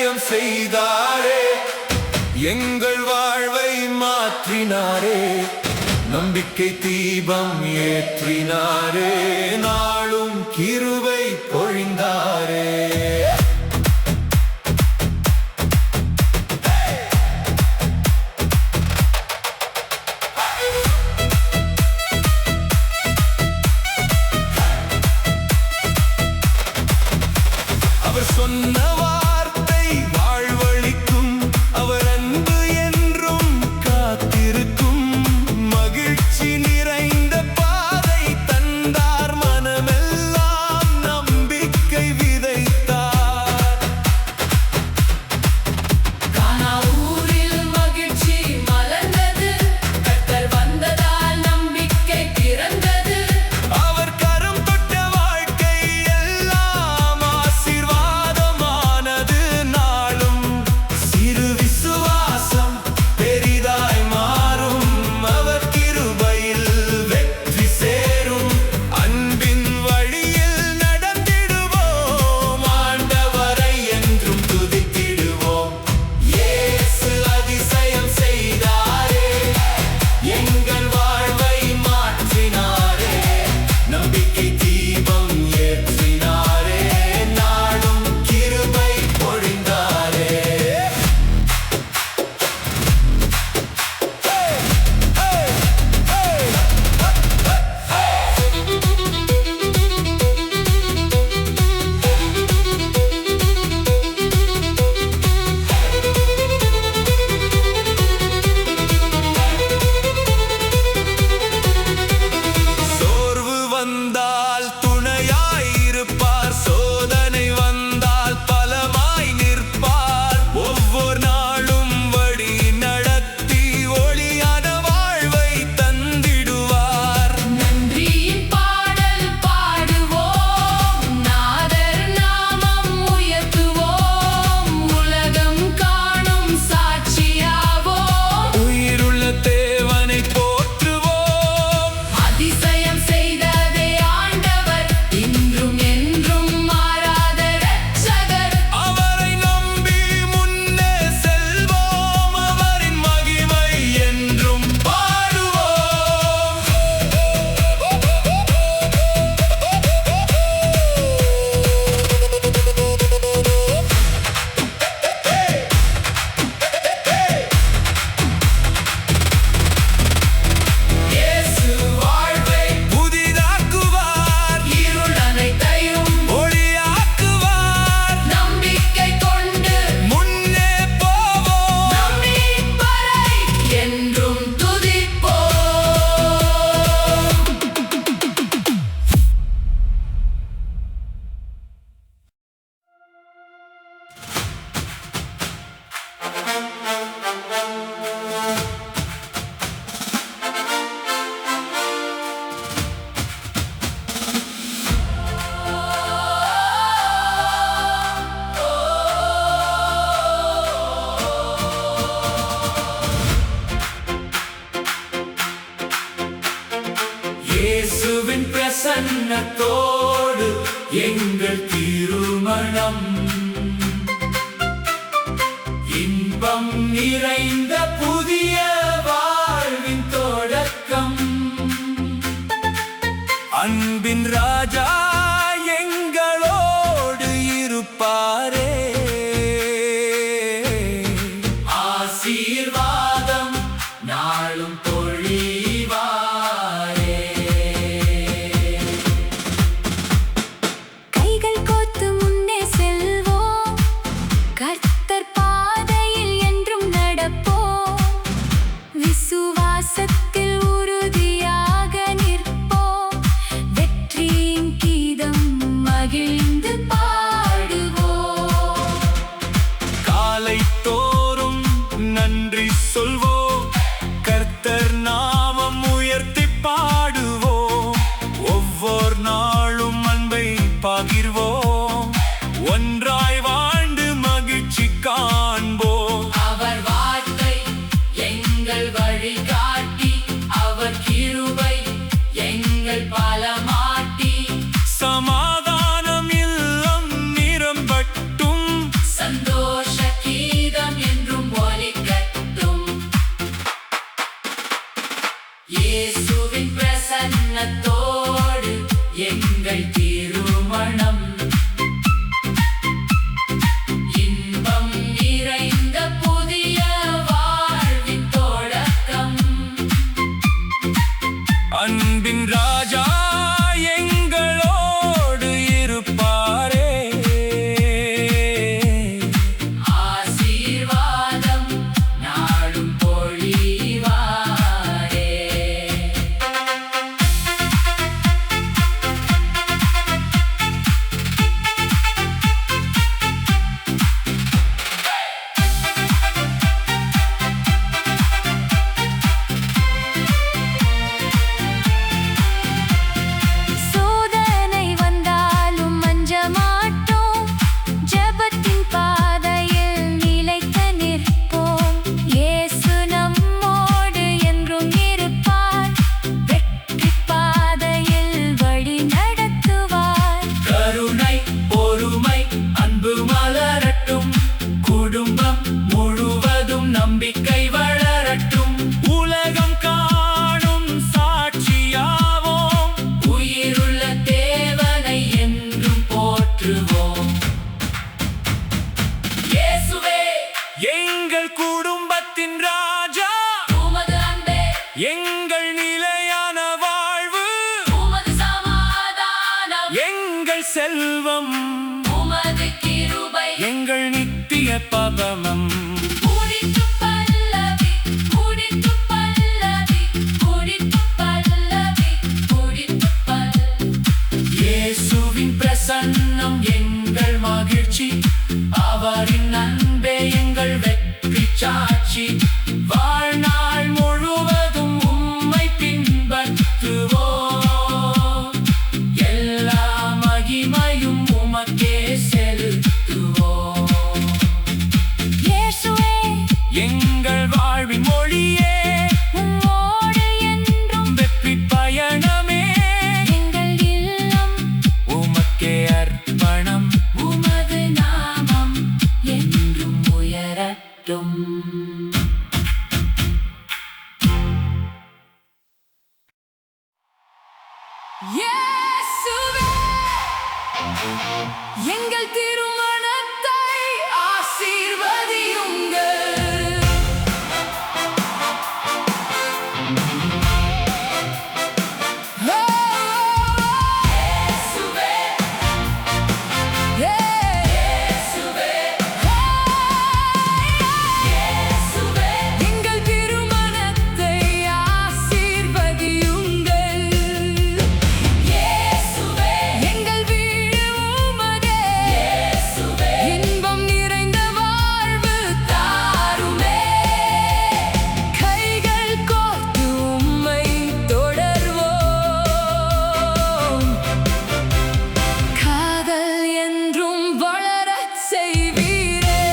அதிசயம் செய்தாரே, எங்கள் வாழ்வை மாற்றினாரே, நம்பிக்கை தீபம் ஏற்றினாரே, நாளும் கிருபை பொழிந்தாரே. அவர் சொன்ன வார்த்தை வாழ்வளிக்கும், அவர் அன்பு என்றும் காத்திருக்கும். மகிழ்ச்சி நிறைந்த பாதை தந்தார், மனமெல்லாம் நம்பிக்கை விதைத்தார். கானா ஊரில் மகிழ்ச்சி மலர்ந்தது, கர்த்தர் வந்ததால் நம்பிக்கை பிறந்தது. அவர் கரம் தொட்ட வாழ்க்கை எல்லாம் ஆசீர்வாதமானது. நாளும் சிறு விசுவாசம் பெரிதாய் மாறும், அவர் கிருபையில் வெற்றி சேரும். அன்பின் வழியில் நடந்திடுவோம், ஆண்டவரை என்றும் துதித்திடுவோம். இயேசு அதிசயம் செய்தாரே, எங்கள் வாழ்வை மாற்றினாரே, நம்பிக்கை தீபம் ஏற்றினாரே, நாளும் கிருபை பொழிந்தாரே. சோர்வு வந்தால் துணையாயிருப்பார், சோதனை வந்தால் பலமாய் நிற்பார். ஒவ்வொரு நாளும் வழி நடத்தி ஒளியான வாழ்வை தந்திடுவார். நன்றியின் பாடல் பாடுவோம், நாதர் நாமம் உயர்த்துவோம், உலகம் காணும் சாட்சியாவோம். உயிருள்ள தேவனை போற்றுவோம், அதிசயம் செய்ததே ஆண்டவர், இன்றும் என்றும் மாறாத இரட்சகர். அவரை நம்பி முன்னே செல்வோம், அவரின் மகிமை என்றும் பாடுவோம். இயேசு வாழ்வை புதிதாக்குவார், இருள் அனைத்தையும் ஒளியாக்குவார். நம்பிக்கை கொண்டு முன்னே போவோம், நம்மீட்பரை என்றும் துதிப்போம். இயேசுவின் பிரசன்னத்தோடு எங்கள் திருமணம், இன்பம் நிறைந்த புதிய வாழ்வின் தொடக்கம். அன்பின் ராஜா எங்களோடு இருப்பாரே, ஆசீர்வாதம் நாளும் பொழிவாரே. கைகள் கோத்து முன்னே செல்வோம், கர்த்தர் பாதையில் என்றும் நடப்போம், விசுவாசத்தில் உறுதியாக நிற்போம், வெற்றியின் கீதம் மகிழ்ந்து பாடுவோம். காலை தோறும் நன்றி சொல்வோம், கர்த்தர் நாமம் உயர்த்தி பாடுவோம். ஒவ்வொரு நாளும் அன்பை பகிர்வோம், ஒன்றாய் வாழ்ந்து மகிழ்ச்சி காண்போம். அவர் வார்த்தை எங்கள் வழிகாட்டி, அவர் கிருபை எங்கள் பலமாட்டி. சமாதானம் எங்கள் திருமணம் இன்பம் நிறைந்த புதிய வாழ்வின் தொடக்கம். அன்பின் ராஜா எங்களோடு இருப்பாரே. ஆசீர்வாதம் நாடும் பொழிவாரே. சோதனை வந்தாலும் அஞ்ச மாட்டோம், ஜெபத்தின் பாதையில் நிலைத்து நிற்போம். இயேசு நம்மோடு என்றும் இருப்பார், வெற்றி பாதையில் வழி நடத்துவார். கருணை பொறுமை அன்பு மலரட்டும், குடும்பம் முழுவதும் நம்பிக்கை வளரட்டும். உலகம் காணும் சாட்சியாவோம், உயிருள்ள தேவனை என்றும் போற்றுவோம். இயேசுவே எங்கள் குடும்பத்தின் ராஜா, உமது அன்பே எங்கள் நிலையான வாழ்வு, உமது சமாதானம் எங்கள் செல்வம், உமது கிருபை. எங்கள் நித்திய பவமம். குடித்து பல்லவி குடித்து பல்லவி குடித்து பல்லவி குடித்து பல்லவி. இயேசுவின் பிரசன்னம் எங்கள் மகிழ்ச்சி, அவரின் அன்பே எங்கள் வெற்றி சாட்சி. வாழ்நாள் முழுவதும் உம்மை பின்பற்றுவோம், எல்லா மகிமையும் உமக்கே செலுத்துவோம். இயேசுவே எங்கள் வாழ்வின் மொழியே, உம்மோடு என்றும் வெற்றி பயணமே, எங்கள் இல்லம் உமக்கே அர்ப்பணம். உமது நாமம் என்றும் உயரட்டும். இயேசுவே எங்கள் திருமணத்தை ஆசீர்வதியுங்கள். இயேசுவே இயேசுவே இயேசுவே எங்கள் திருமணத்தை ஆசீர்வதியுங்கள். இயேசுவே எங்கள் வீடு உமதே, இயேசுவே இன்பம் நிறைந்த வாழ்வு தாருமே. கைகள் கோர்த்து உம்மை தொடர்வோம். காதல் என்றும் வளரச் செய்வீரே.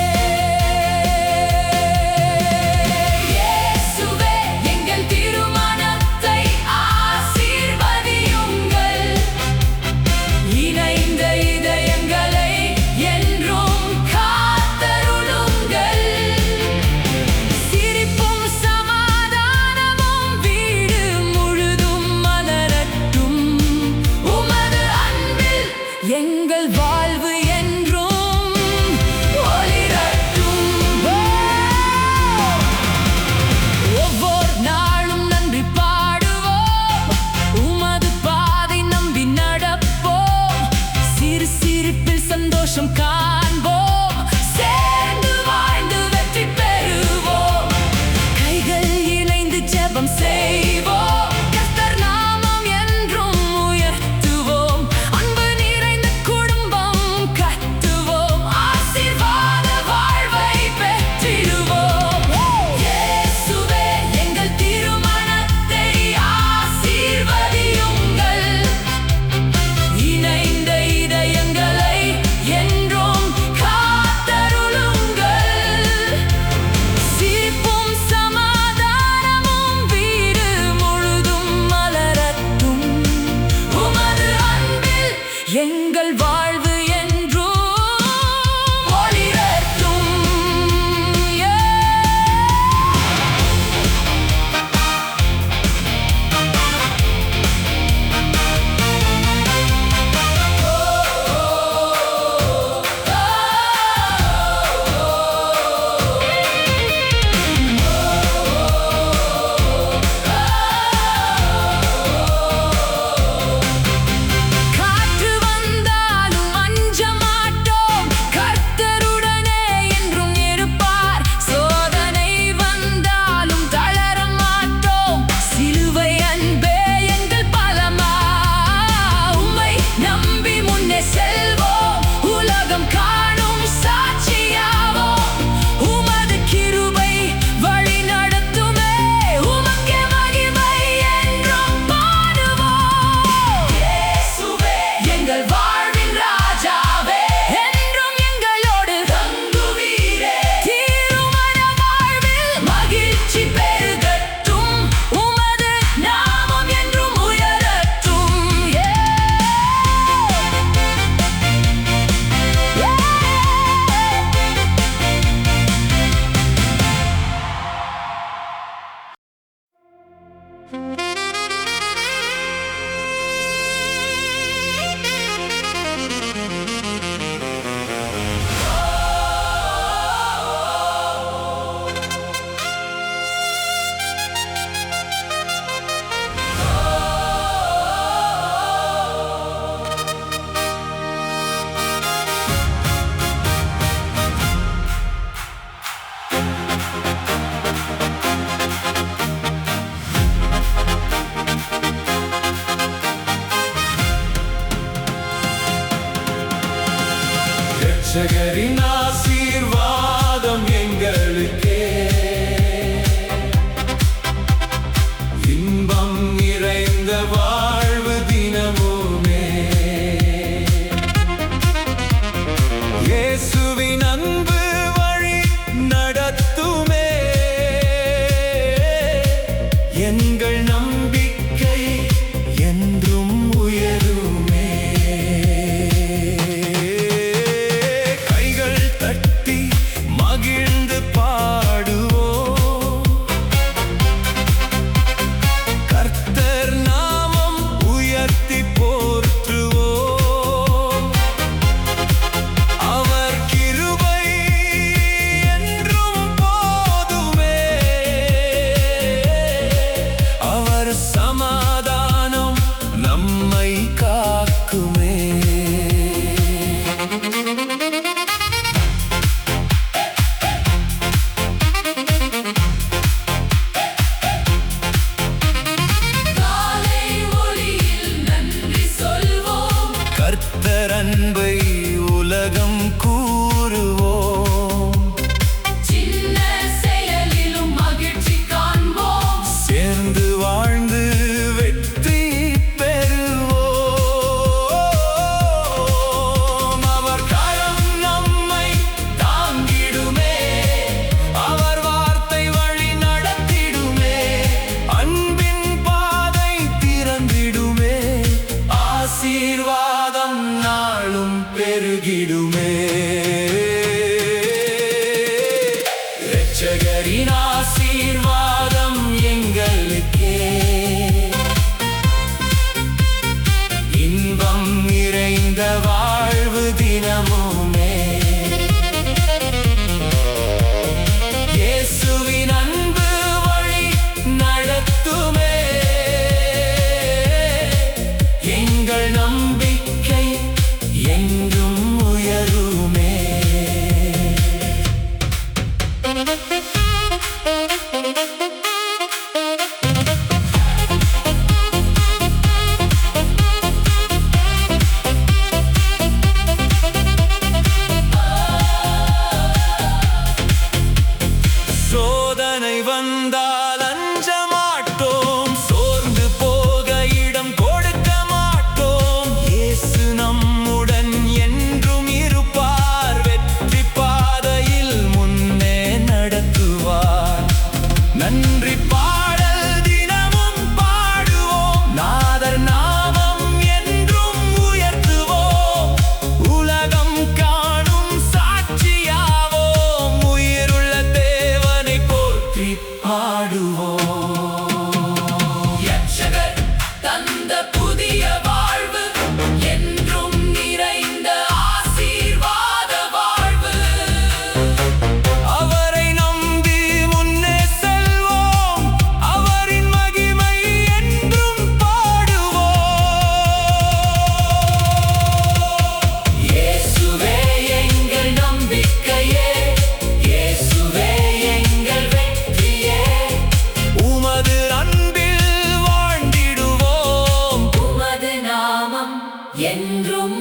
இயேசுவே எங்கள் திருமணத்தை ஆசீர்வதியுங்கள். இணைந்த இதயங்களை என்றும் காத்தருளுங்கள். சிரிப்பும் சமாதானமும் வீடு முழுதும் மலரட்டும். உமது அன்பில் எங்கள் வாழ்வு என்றும் ஒளிரட்டும். ஒவ்வொரு நாளும் நன்றி பாடுவோம், உமது பாதை நம்பி நடப்போம். சிறு சிரிப்பில் சந்தோஷம் காண்போம், சேர்ந்து வாழ்ந்து வெற்றி பெறுவோம். கைகள் இணைந்து ஜெபம் செய்வோம், கர்த்தர் நாமம் என்றும் உயர்த்துவோம். அன்பு நிறைந்த குடும்பம் கட்டுவோம், ஆசீர்வாத வாழ்வை பெற்றிடுவோம். இயேசுவே எங்கள் திருமணத்தை ஆசீர்வதியுங்கள். இணைந்த இதயங்களை என்றும் காத்தருளுங்கள். சிரிப்பும் சமாதானமும் வீடு முழுதும் மலரட்டும். உமது அன்பில் எங்கள் வாழ்வு என்றும் ஒளிரட்டும். முன்னே செல்வோம், உலகம் காணும் சாட்சியாவோம். உமது கிருபை வழி நடத்துமே, உமக்கே மகிமை என்றும் பாடுவோம். இயேசுவே எங்கள் வாழ்வின் ராஜாவே, என்றும் எங்களோடு தங்குவீரே. தீருமன வாழ்வில் மகிழ்ச்சி பெருகட்டும், உமது நாமம் என்றும் உயரட்டும். இரட்சகரின் ஆசீர்வாதம் எங்களுக்கே, இன்பம் நிறைந்த வாழ்வு தினமுமே. இயேசுவின் அன்பு வழி நடத்துமே, எங்கள் நம்பிக்கை என்றும் உயருமே. கைகள் தட்டி மகிழ்ந்து பாடுவோம், கர்த்தர் நாமம் உயர்த்தி போற்றுவோம். அவர் கிருபை என்றும் போதுமே, அவர் சமாதானம் நம்மை காக்குமே. காலை ஒளியில் நன்றி சொல்வோம். கர்த்தர் அன்பை உலகம் கூறுவோம், சின்ன செயலிலும் மகிழ்ச்சி காண்போம். சேர்ந்து வாழ்ந்து வெற்றி பெறுவோம். அவர் கரம் நம்மை தாங்கிடுமே, அவர் வார்த்தை வழி நடத்திடுமே, அன்பின் பாதை திறந்திடுமே, ஆசீர்வாதம் நாளும் பெருகிடுமே. இரட்சகரின் ஆசீர்வாதம் எங்களுக்கே, இன்பம் நிறைந்த வாழ்வு தினமுமே. இயேசுவின் அன்பு வழி நடத்துமே, எங்கள் நம்பிக்கை என்றும் உயருமே.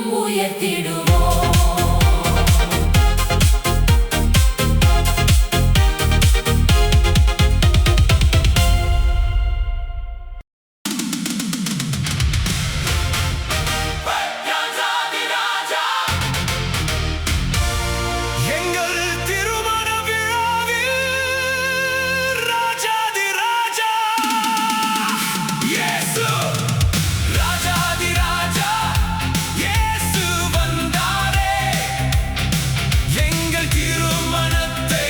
என்றும் உயர்த்திடுவோம். எங்கள் திருமண விழாவில் ராஜாதி ராஜா இயேசு, ராஜாதி ராஜா இயேசு வந்தாரே. எங்கள் திருமணத்தை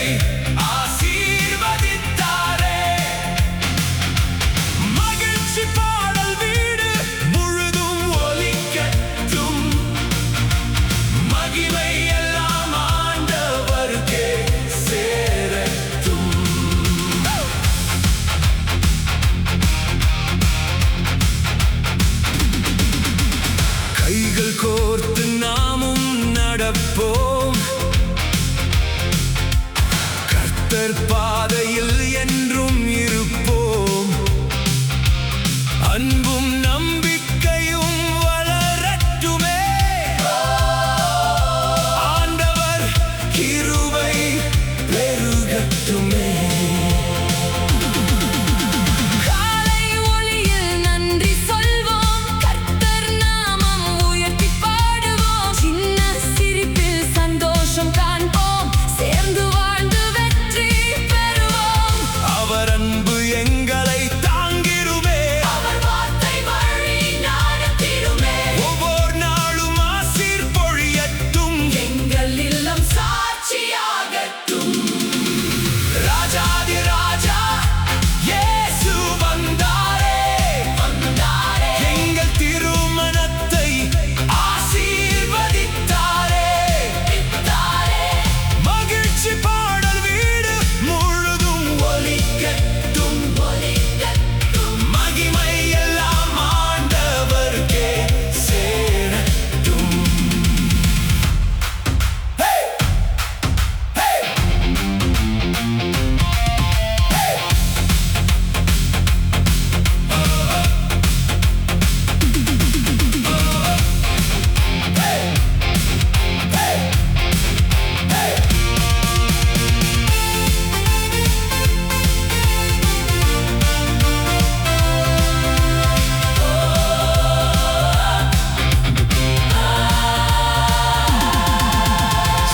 ஆசீர்வதித்தாரே. மகிழ்ச்சி பாடல் வீடு முழுதும் ஒலிக்கட்டும். மகிமை எல்லாம் ஆண்டவருக்கே சேரட்டும். கைகள் கோர்த்து நாமும் நடப்போம். கர்த்தர் பாதையில் என்றும் இருப்போம். அன்பும் நம்பிக்கையும் வளரட்டுமே. ஆண்டவர் கிருபை பெருகட்டுமே. காலை ஒளியில் நன்றி சொல்வோம். கர்த்தர் நாமம் உயர்த்தி பாடுவோம். சின்ன சிரிப்பில் சந்தோஷம் காண்போம். சேர்ந்து வாழ்ந்து வெற்றி பெறுவோம். அவர் அன்பு எங்களை தாங்கிடுமே. அவர் வார்த்தை வழி நடத்திடுமே. ஒவ்வொரு நாளும் ஆசீர் பொழியட்டும். எங்கள் இல்லம் சாட்சியாகட்டும். ராஜாதி ராஜா இயேசு வந்தாரே. வந்தாரே. எங்கள் திருமணத்தை ஆசீர்வதித்தாரே. வித்தாரே. மகிழ்ச்சி பாடல் வீடு முழுதும் ஒலிக்கட்டும். ஒலிக்கட்டும். மகிமை எல்லாம் ஆண்டவருக்கே சேரட்டும். Hey! Hey!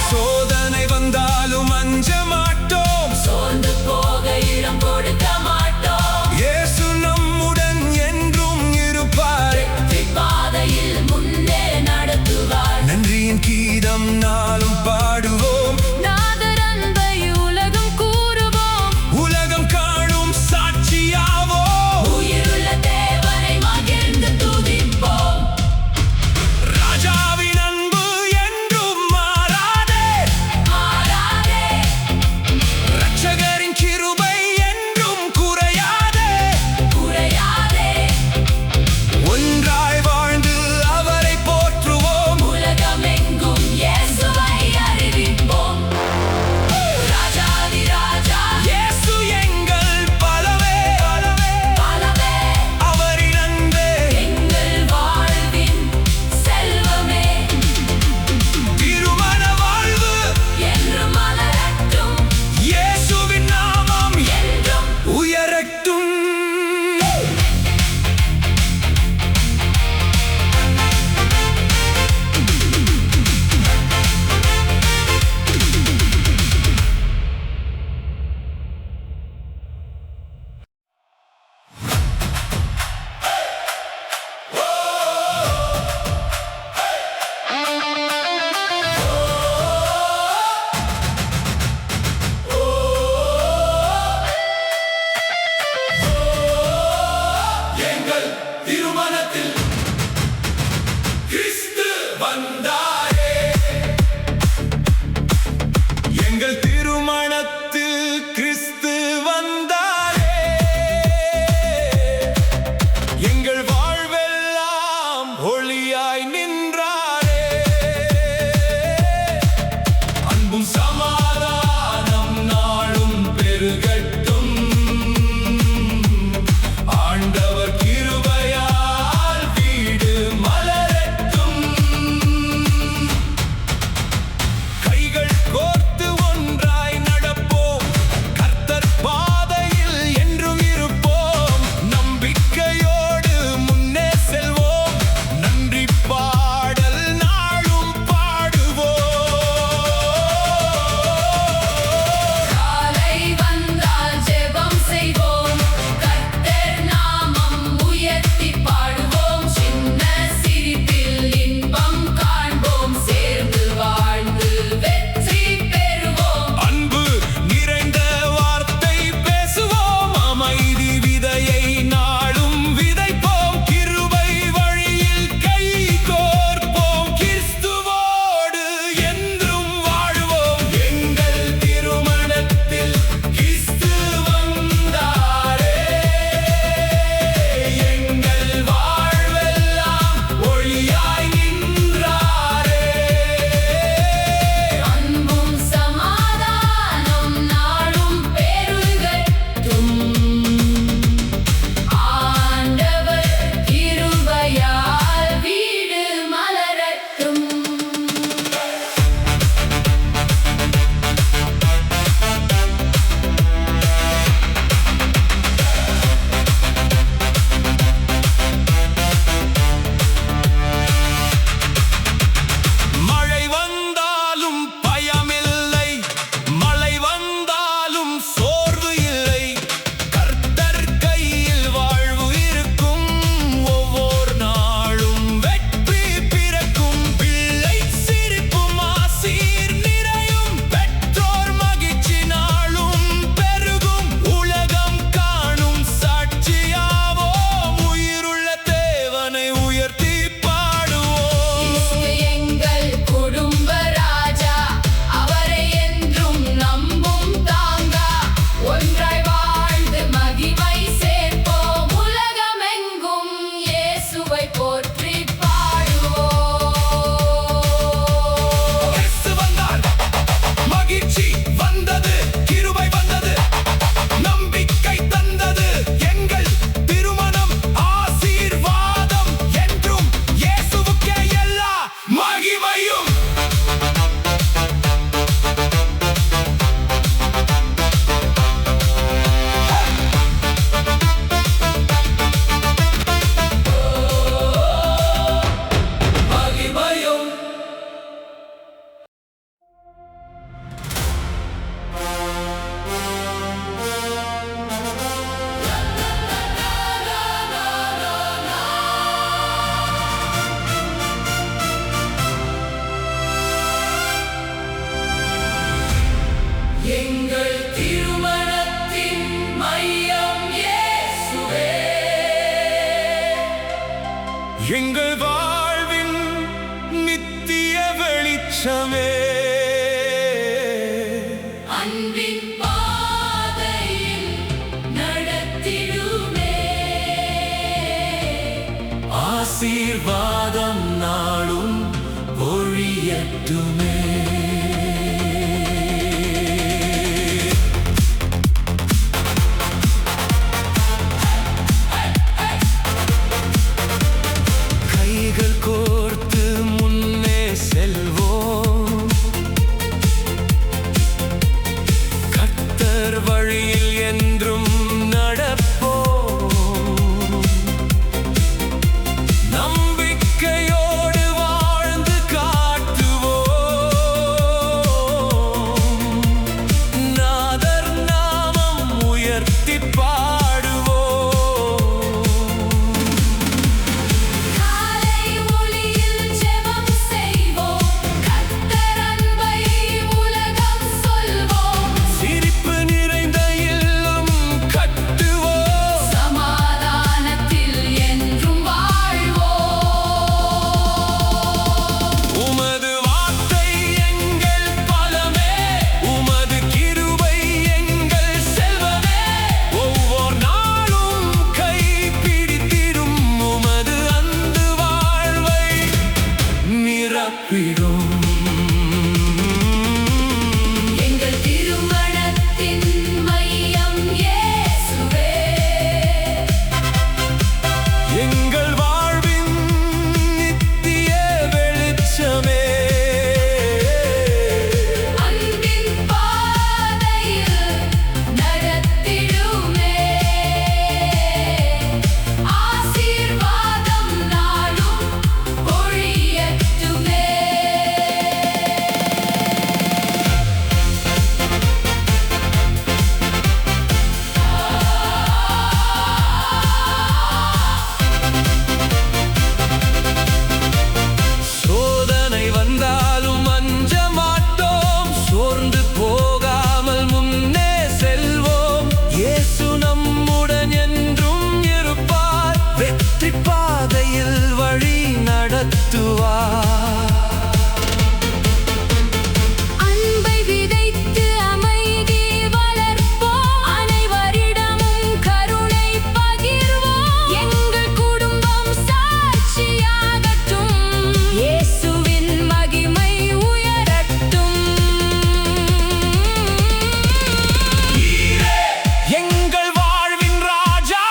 சோதனை வந்தாலும் அஞ்ச மாட்டோம். சோர்ந்து போக இடம் கொடுக்க மாட்டோம். இயேசு நம்முடன் என்றும் இருப்பார். வெற்றி பாதையில் முன்னே நடத்துவார். நன்றியின் கீதம் நாளும் பாடுவோம். நாதர் அன்பை உலகம் கூறுவோம். உலகம் காணும் சாட்சியாவோம். உயிருள்ள தேவனை மகிழ்ந்து துதிப்போம். ராஜாவின் அன்பு என்றும் மாறாதே. மாறாதே. ரட்சகரின் கிருபை என்றும் குறையாதே. குறையாதே. ஒன்றாய் வாழ்ந்து அவரை போற்றுவோம். உலகமெங்கும் இயேசுவை அறிவிப்போம். ராஜாதி ராஜா இயேசு எங்கள் பலவே. பலவே. அவரின் அன்பே எங்கள் வாழ்வின் செல்வமே. திருமண வாழ்வு என்று மலரட்டும். இயேசுவின் நாமம் என்றும் உயரட்டும். எங்கள் திருமணத்தில் கிறிஸ்து வந்தாரே. எங்கள் திருமணத்தில் கிறிஸ்து வந்தாரே. எங்கள் வாழ்வெல்லாம் ஒளியாய் நின்றாரே. அன்பும் சமாதானம் நாளும் பெருகட்டும். ஆண்டவர் கிருபையால் வீடு மலரட்டும். திருமணத்தின் மையம் இயேசுவே. எங்கள் வாழ்வின் நித்திய வெளிச்சமே, அன்பின் பாதையில் நடத்திடுமே. ஆசீர்வாதம் நாளும் பொழியட்டுமே. கைகள் கோர்த்து முன்னே செல்வோம், கர்த்தர் வழியில் என்றும் நடப்போம். நம்பிக்கையோடு வாழ்ந்து காட்டுவோம், நாதர் நாமம் உயர்த்தி பாடுவோம். காலை ஒளியில் ஜெபம் செய்வோம், கர்த்தர் அன்பை உலகம் சொல்வோம். சிரிப்பு நிறைந்த இல்லம் கட்டுவோம், சமாதானத்தில் என்றும் வாழ்வோம். உமது வார்த்தை எங்கள் பலமே, உமது கிருபை எங்கள் செல்வமே. ஒவ்வொரு நாளும் கைப்பிடித்திடும், உமது அன்பு வாழ்வை நிரப்பிடும். எங்கள் திருமணத்தின் மையம் இயேசுவே. எங்கள் வாழ்வின் நித்திய வெளிச்சமே, அன்பின் பாதையில் நடத்திடுமே. ஆசீர்வாதம் நாளும் பொழியட்டுமே. சோதனை வந்தாலும் அஞ்ச மாட்டோம், சோர்ந்து போகாமல் முன்னே செல்வோம். இயேசு நம்முடன் என்றும் இருப்பார், வெற்றி பாதையில் வழி நடத்துவார். அன்பை விதைத்து அமைதி வளர்ப்போம், அனைவரிடமும் கருணை பகிர்வோம். எங்கள் குடும்பம் சாட்சியாகட்டும், இயேசுவின் மகிமை உயரட்டும். எங்கள் வாழ்வின் ராஜா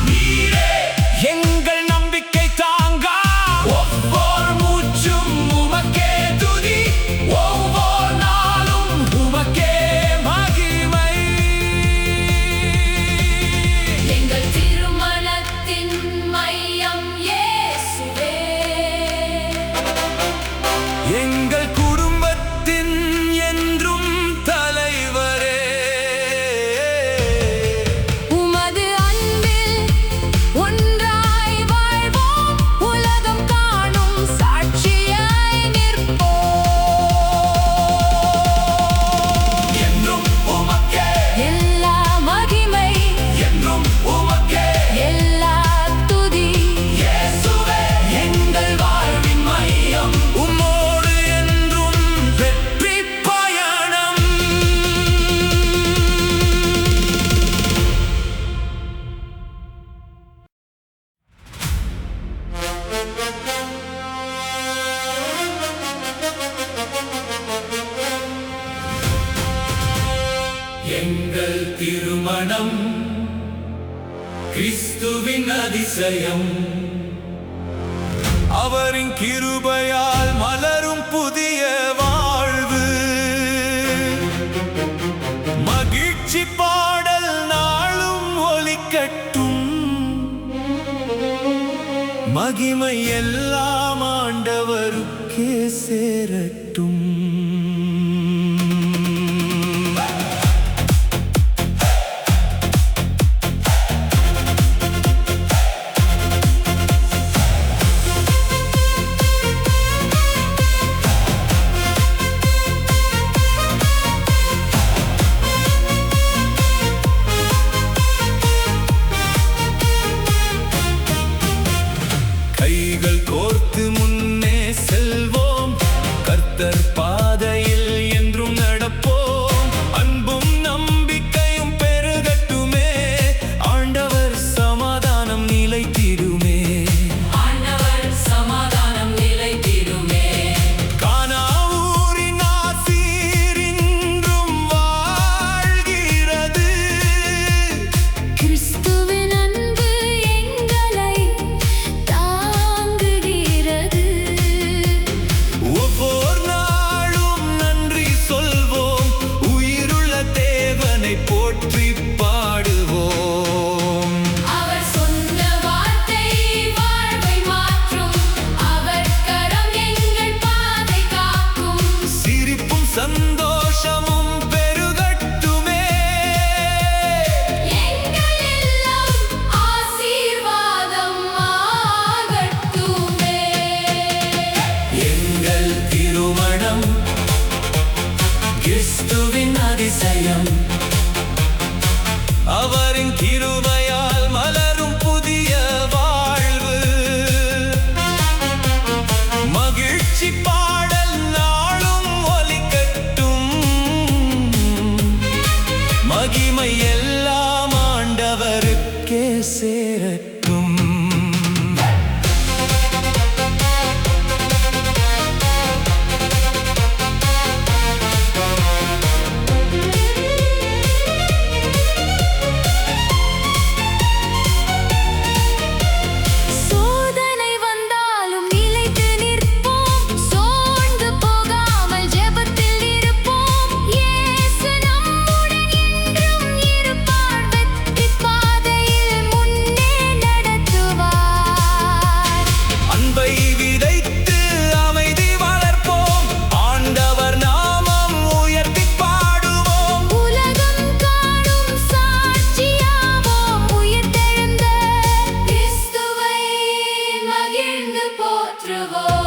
நீரே, எங்கள் நம்பிக்கை தாங்கா. ஒவ்வொரு மூச்சும் உமக்கே துதி, ஒவ்வொரு நாளும் உமக்கே மகிமை. எங்கள் திருமணத்தின் மையம் இயேசுவே. எங்கள் குடும்பத்தின் என்றும் தலைவரே. உமது அன்பில் ஒன்றாய் வாழ்வோம், உலகம் காணும் சாட்சியாய் நிற்போம். என்றும் உமக்கே, எல்லா மகிமை, என்றும் உமக்கே. எல்லா துதி, இயேசுவே எங்கள் வாழ்வின் மையம், உம்மோடு என்றும் வெற்றி பயணம். எங்கள் திருமணம் கிறிஸ்துவின் அதிசயம், அவரின் கிருபையால் மலரும் புதிய வாழ்வு. மகிழ்ச்சி பாடல் நாளும் ஒலிக்கட்டும், மகிமை எல்லாம் ஆண்டவருக்கே சேரட்டும். அதிசயம். அவரின் கிருபையால் மலரும் புதிய வாழ்வு. மகிழ்ச்சி பாடல் நாளும் ஒலிக்கட்டும். மகிமை எல்லாம் ஆண்டவருக்கே சேரட்டும். சோதனை வந்தாலும் நிலைத்து நிற்போம். சோர்ந்து போகாமல் ஜெபத்தில் இருப்போம். இயேசு நம்முடன் என்றும் இருப்பார். வெற்றி பாதையில் முன்னே நடத்துவார். அன்பை விதைத்து அமைதி வளர்ப்போம். ஆண்டவர் நாமம் உயர்த்தி பாடுவோம். உலகம் காணும் சாட்சியாவோம். உயிர்த்தெழுந்த கிறிஸ்துவை மகிழ்ந்து போற்றுவோம்.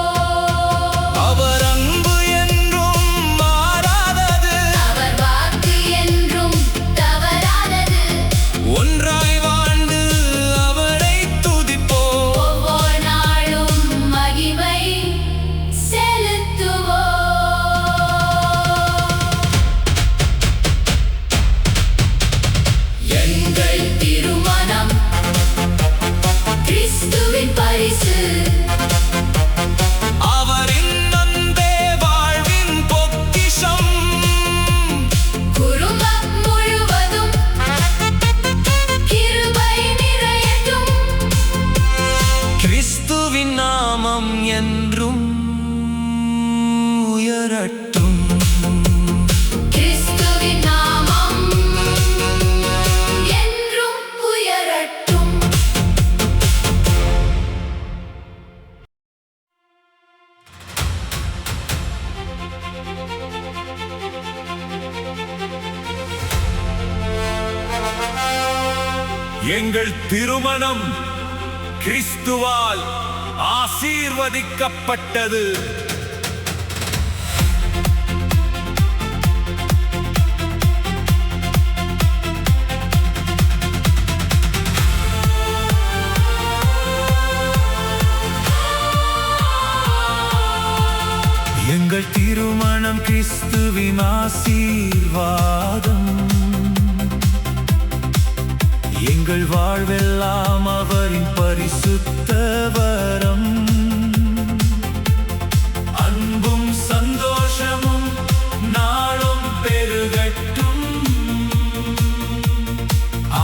அவர் அன்பு என்றும் மாறாதது. அவர் வாக்கு என்றும் தவறாதது. ஒன்றாய் வாழ்ந்து அவரை துதிப்போம். ஒவ்வொரு நாளும் மகிமை செலுத்துவோம். எங்கள் திருமணம் கிறிஸ்துவின் பரிசு. அவரின் அன்பே வாழ்வின் பொக்கிஷம். குடும்பம் முழுவதும் கிருபை நிறையட்டும். கிறிஸ்துவின் நாமம் என்றும் உயரட்டும். கிறிஸ்துவின் நாமம் என்றும் உயரட்டும். எங்கள் திருமணம் கிறிஸ்துவால் ஆசீர்வதிக்கப்பட்டது. எங்கள் திருமணம் கிறிஸ்துவின் ஆசீர்வாதம். எங்கள் வாழ்வெல்லாம் அவரின் பரிசுத்த வரம். அன்பும் சந்தோஷமும் நாளும் பெருகட்டும்.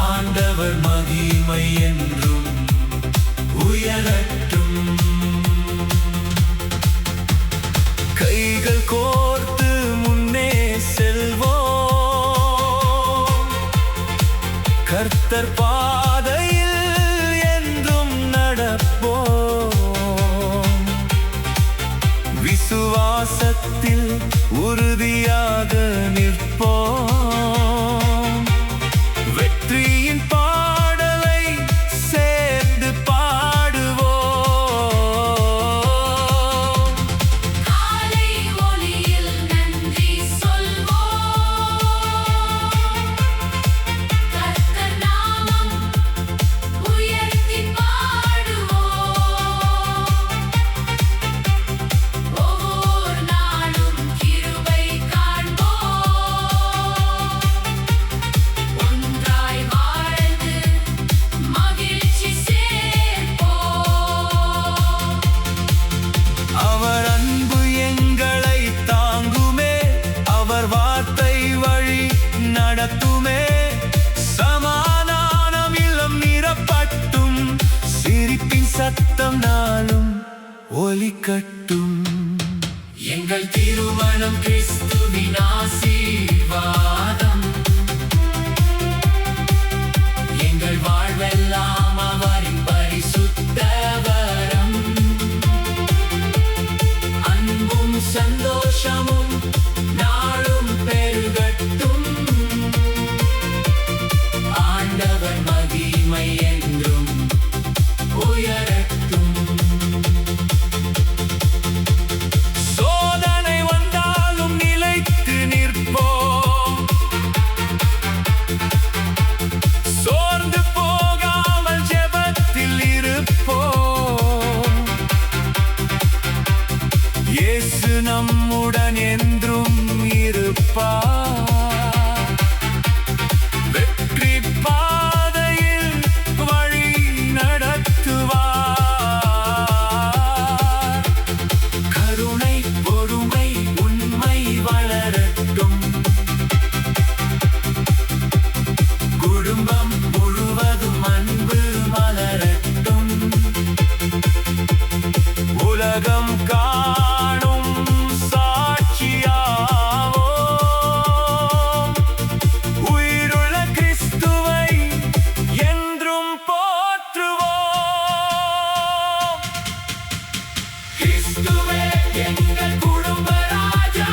ஆண்டவர் மகிமை என்றும் உயரட்டும். கைகள் கோர்த்து முன்னே செல்வோம். கர்த்தர் பாதையில் என்றும் நடப்போம். விசுவாசத்தில் உறுதியாக நிற்போம். வெற்றியின் பாடலை சேர்ந்து பாடுவோம். காலை ஒளியில் நன்றி சொல்வோம். கர்த்தர் நாமம் உயர்த்தி பாடுவோம். ஒவ்வொரு நாளும் கிருபை காண்போம். ஒன்றாய் வாழ்ந்து மகிழ்ச்சி சேர்ப்போம். அவர் அன்பு எங்களை தாங்குமே. அவர் வார்த்தை வழி நடத்துமே. சமாதானம் இல்லம் நிரப்பட்டும். சிரிப்பின் சத்தம் நாளும் ஒலிக்கட்டும். எங்கள் திருமணம் கிறிஸ்துவின் ஆசீர்வாதம். எங்கள் வாழ்வெல்லாம் அவரின் பரிசுத்த வரம். அன்பும் சந்தோஷமும் நாளும் பெருகட்டும். ஆண்டவர் மகிமை என்றும் உயரட்டும். சோதனை வந்தாலும் நிலைத்து நிற்போம். இயேசு நம்முடன் என்றும் இருப்பார். வெற்றி பாதையில் வழி நடத்துவார். கருணை பொறுமை உண்மை வளரட்டும். குடும்பம் முழுவதும் அன்பு மலரட்டும். உலகம் காணும் சாட்சியாவோம். உயிருள்ள கிறிஸ்துவை என்றும் போற்றுவோம். கிறிஸ்துவே எங்கள் குடும்ப ராஜா,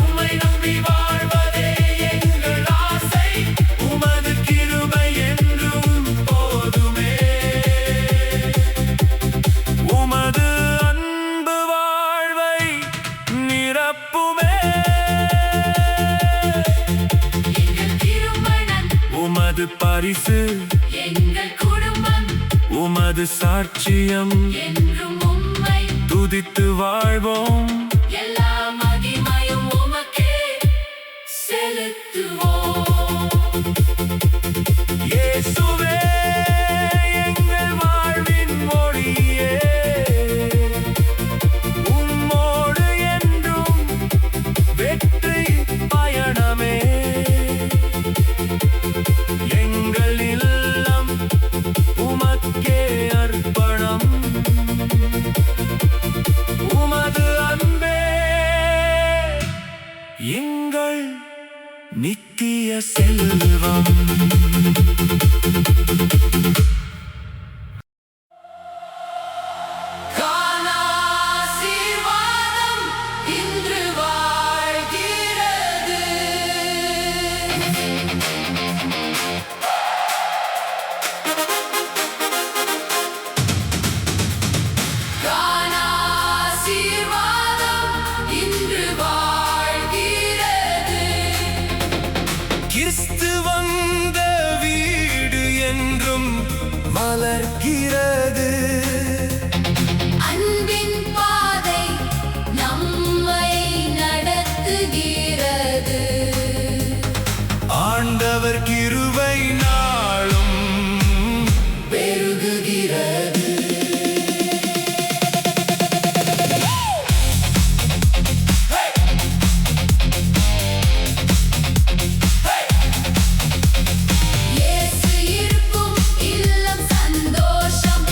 உம்மை நம்பி வாழ்வதே எங்கள் ஆசை. உமது கிருபை என்றும் போதுமே. உமது அன்பு வாழ்வை நிரப்புமே. எங்கள் திருமணம் உமது பரிசு எங்கள் குடும்பம் உமது சாட்சியம் என்றும் உம்மை துதித்து வாழ்வோம். எல்லா மகிமையும் உமக்கே செலுத்துவோம். இயேசுவே எங்கள் வாழ்வின் மொழியே, உம்மோடு என்றும் வெற்றி பயணமே. எங்கள் இல்லம் உமக்கே அர்ப்பணம். உமது அன்பே எங்கள் நித்திய செல்வம். ஆசீர்வாதம் இன்று வாழ்கிறது. ஆசீர்வாதம் இன்று வாழ்கிறது. கிறிஸ்து வந்த வீடு என்றும் மலர்கிறது. அன்பின் பாதை நம்மை நடத்துகிறது. ஆண்டவர் கிருபை நாளும் பெருகுகிறது. இயேசு இருக்கும் இல்லம் சந்தோஷம்.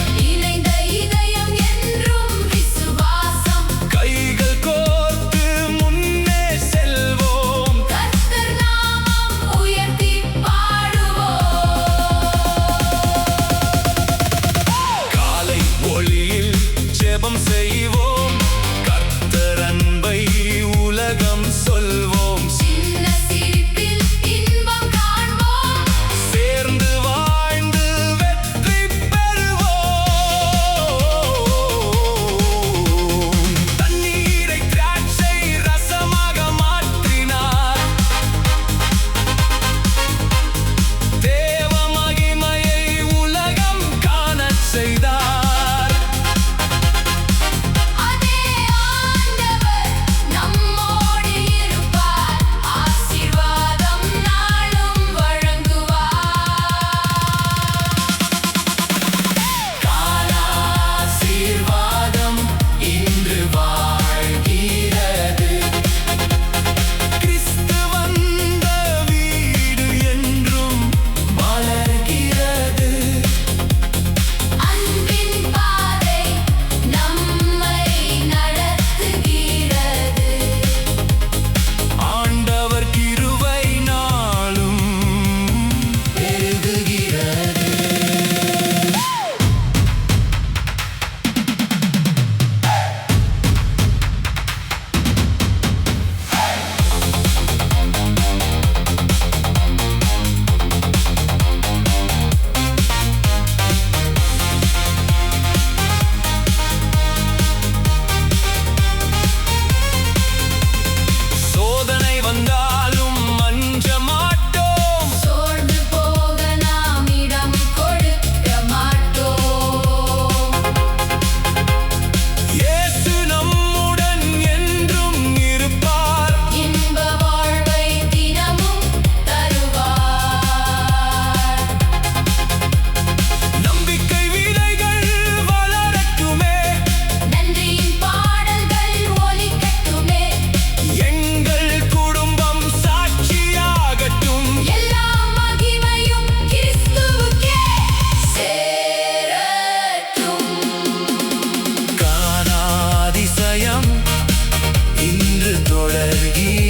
தொடர்கிறோம்.